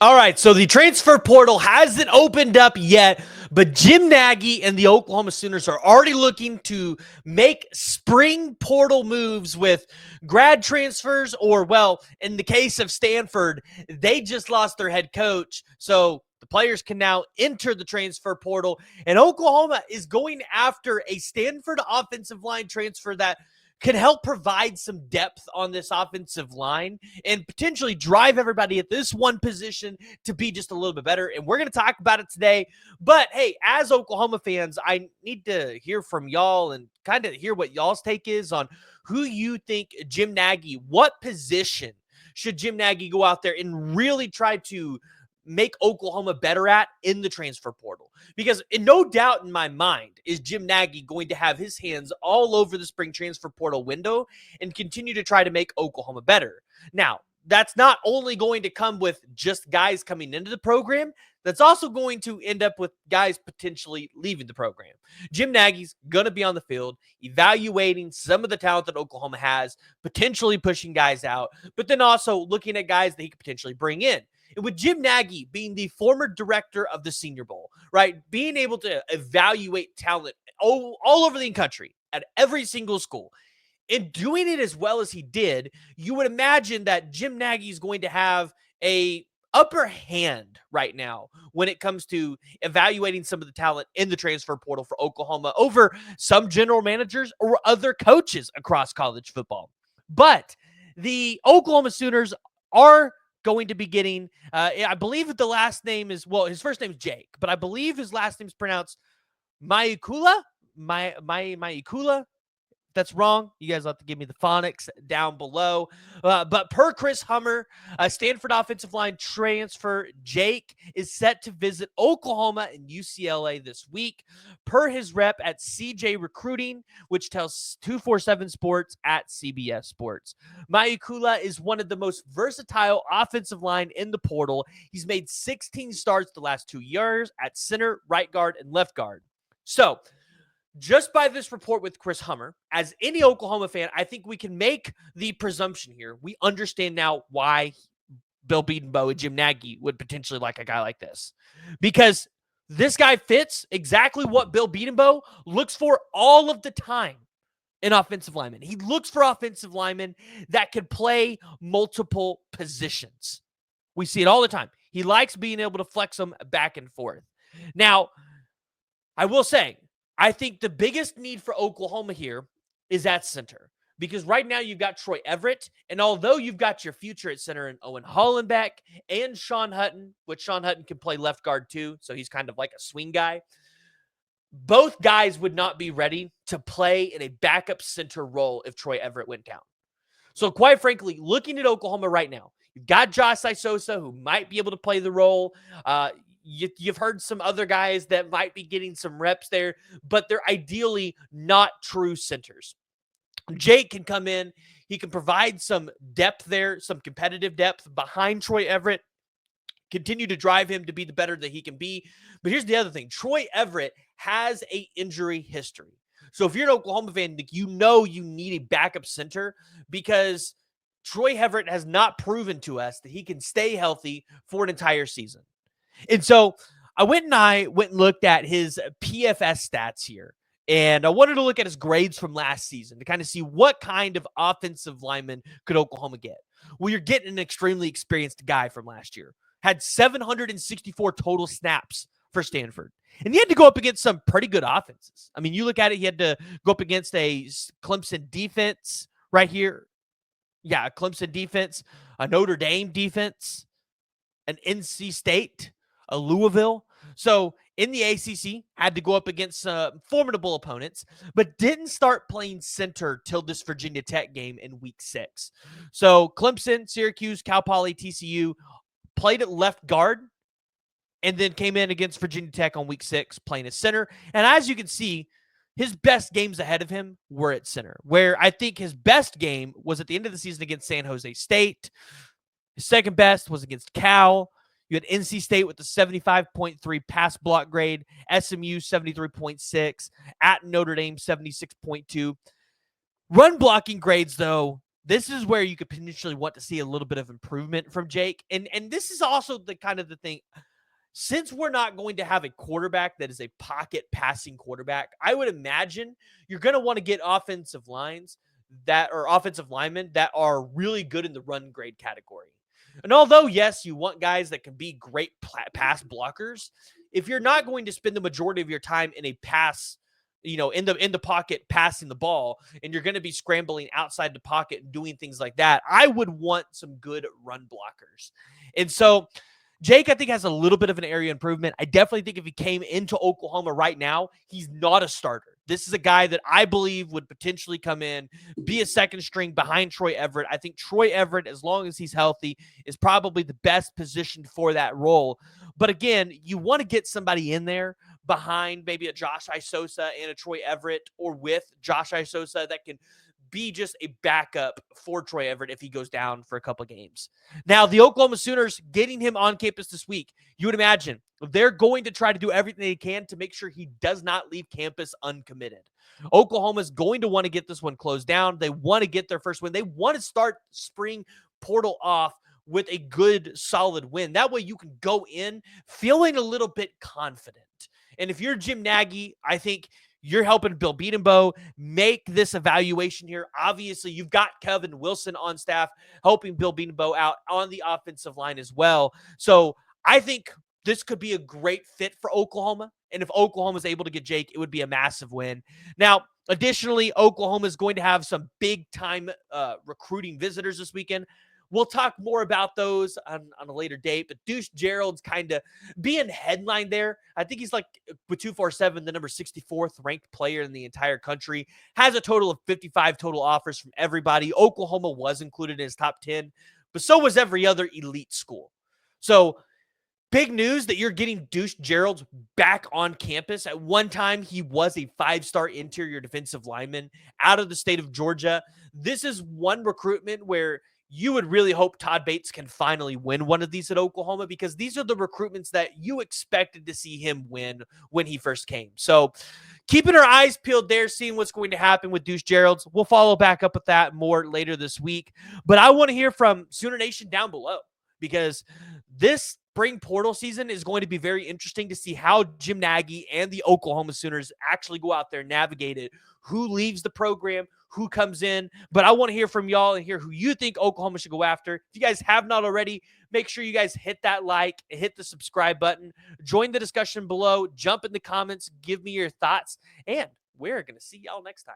All right, so the transfer portal hasn't opened up yet, but Jim Nagy and the Oklahoma Sooners are already looking to make spring portal moves with grad transfers, or, well, in the case of Stanford, they just lost their head coach, so the players can now enter the transfer portal, and Oklahoma is going after a Stanford offensive line transfer that could help provide some depth on this offensive line and potentially drive everybody at this one position to be just a little bit better. And we're going to talk about it today. But hey, as Oklahoma fans, I need to hear from y'all and kind of hear what y'all's take is on who you think Jim Nagy, what position should Jim Nagy go out there and really try to make Oklahoma better at in the transfer portal. Because no doubt in my mind is Jim Nagy going to have his hands all over the spring transfer portal window and continue to try to make Oklahoma better. Now, that's not only going to come with just guys coming into the program, that's also going to end up with guys potentially leaving the program. Jim Nagy's going to be on the field evaluating some of the talent that Oklahoma has, potentially pushing guys out, but then also looking at guys that he could potentially bring in. And with Jim Nagy being the former director of the Senior Bowl, right, being able to evaluate talent all over the country at every single school, and doing it as well as he did, you would imagine that Jim Nagy is going to have a upper hand right now when it comes to evaluating some of the talent in the transfer portal for Oklahoma over some general managers or other coaches across college football. But the Oklahoma Sooners are going to be getting, I believe the last name is, well, his first name is Jake, but I believe his last name is pronounced Mayukula. Mayukula. That's wrong. You guys have to give me the phonics down below. But per Chris Hummer, Stanford offensive line transfer Jake is set to visit Oklahoma and UCLA this week. Per his rep at CJ Recruiting, which tells 247 Sports at CBS Sports. Mayukula is one of the most versatile offensive line in the portal. He's made 16 starts the last 2 years at center, right guard, and left guard. So, just by this report with Chris Hummer, as any Oklahoma fan, I think we can make the presumption here. We understand now why Bill Bedenbaugh and Jim Nagy would potentially like a guy like this. Because this guy fits exactly what Bill Bedenbaugh looks for all of the time in offensive linemen. He looks for offensive linemen that can play multiple positions. We see it all the time. He likes being able to flex them back and forth. Now, I will say, I think the biggest need for Oklahoma here is at center, because right now you've got Troy Everett, and although you've got your future at center in Owen Hollenbeck and Sean Hutton, which Sean Hutton can play left guard too, so he's kind of like a swing guy, both guys would not be ready to play in a backup center role if Troy Everett went down. So quite frankly, looking at Oklahoma right now, you've got Josh Isosa, who might be able to play the role. You've heard some other guys that might be getting some reps there, but they're ideally not true centers. Jake can come in. He can provide some depth there, some competitive depth behind Troy Everett, continue to drive him to be the better that he can be. But here's the other thing. Troy Everett has an injury history. So if you're an Oklahoma fan, you know you need a backup center, because Troy Everett has not proven to us that he can stay healthy for an entire season. And so I went and looked at his PFS stats here, and I wanted to look at his grades from last season to kind of see what kind of offensive lineman could Oklahoma get. Well, you're getting an extremely experienced guy from last year. Had 764 total snaps for Stanford. And he had to go up against some pretty good offenses. I mean, you look at it, he had to go up against a Clemson defense right here. Yeah, a Clemson defense, a Notre Dame defense, an NC State, a Louisville. So in the ACC, had to go up against formidable opponents, but didn't start playing center till this Virginia Tech game in week 6. So Clemson, Syracuse, Cal Poly, TCU played at left guard, and then came in against Virginia Tech on week 6 playing at center. And as you can see, his best games ahead of him were at center, where I think his best game was at the end of the season against San Jose State. His second best was against Cal. You had NC State with the 75.3 pass block grade, SMU 73.6, at Notre Dame 76.2. Run blocking grades, though, this is where you could potentially want to see a little bit of improvement from Jake. And this is also the kind of the thing. Since we're not going to have a quarterback that is a pocket passing quarterback, I would imagine you're going to want to get offensive linemen that are really good in the run grade category. And although, yes, you want guys that can be great pass blockers, if you're not going to spend the majority of your time in a pass, in the pocket passing the ball, and you're going to be scrambling outside the pocket and doing things like that, I would want some good run blockers. And so Jake, I think, has a little bit of an area improvement. I definitely think if he came into Oklahoma right now, he's not a starter. This is a guy that I believe would potentially come in, be a second string behind Troy Everett. I think Troy Everett, as long as he's healthy, is probably the best positioned for that role. But again, you want to get somebody in there behind maybe a Josh Isosa and a Troy Everett, or with Josh Isosa, that can be just a backup for Troy Everett if he goes down for a couple games. Now, the Oklahoma Sooners getting him on campus this week, you would imagine they're going to try to do everything they can to make sure he does not leave campus uncommitted. Oklahoma's going to want to get this one closed down. They want to get their first win. They want to start spring portal off with a good, solid win. That way you can go in feeling a little bit confident. And if you're Jim Nagy, I think you're helping Bill Bedenbaugh make this evaluation here. Obviously, you've got Kevin Wilson on staff helping Bill Bedenbaugh out on the offensive line as well. So I think this could be a great fit for Oklahoma. And if Oklahoma is able to get Jake, it would be a massive win. Now, additionally, Oklahoma is going to have some big-time recruiting visitors this weekend. We'll talk more about those on a later date, but Deuce Gerald's kind of being headline there. I think he's like, with 247, the number 64th ranked player in the entire country, has a total of 55 total offers from everybody. Oklahoma was included in his top 10, but so was every other elite school. So big news that you're getting Deuce Gerald back on campus. At one time, he was a 5-star interior defensive lineman out of the state of Georgia. This is one recruitment where you would really hope Todd Bates can finally win one of these at Oklahoma, because these are the recruitments that you expected to see him win when he first came. So keeping our eyes peeled there, seeing what's going to happen with Deuce Gerald. We'll follow back up with that more later this week. But I want to hear from Sooner Nation down below, because this spring portal season is going to be very interesting to see how Jim Nagy and the Oklahoma Sooners actually go out there and navigate it. Who leaves the program, who comes in. But I want to hear from y'all and hear who you think Oklahoma should go after. If you guys have not already, make sure you guys hit that like, hit the subscribe button, join the discussion below, jump in the comments, give me your thoughts, and we're going to see y'all next time.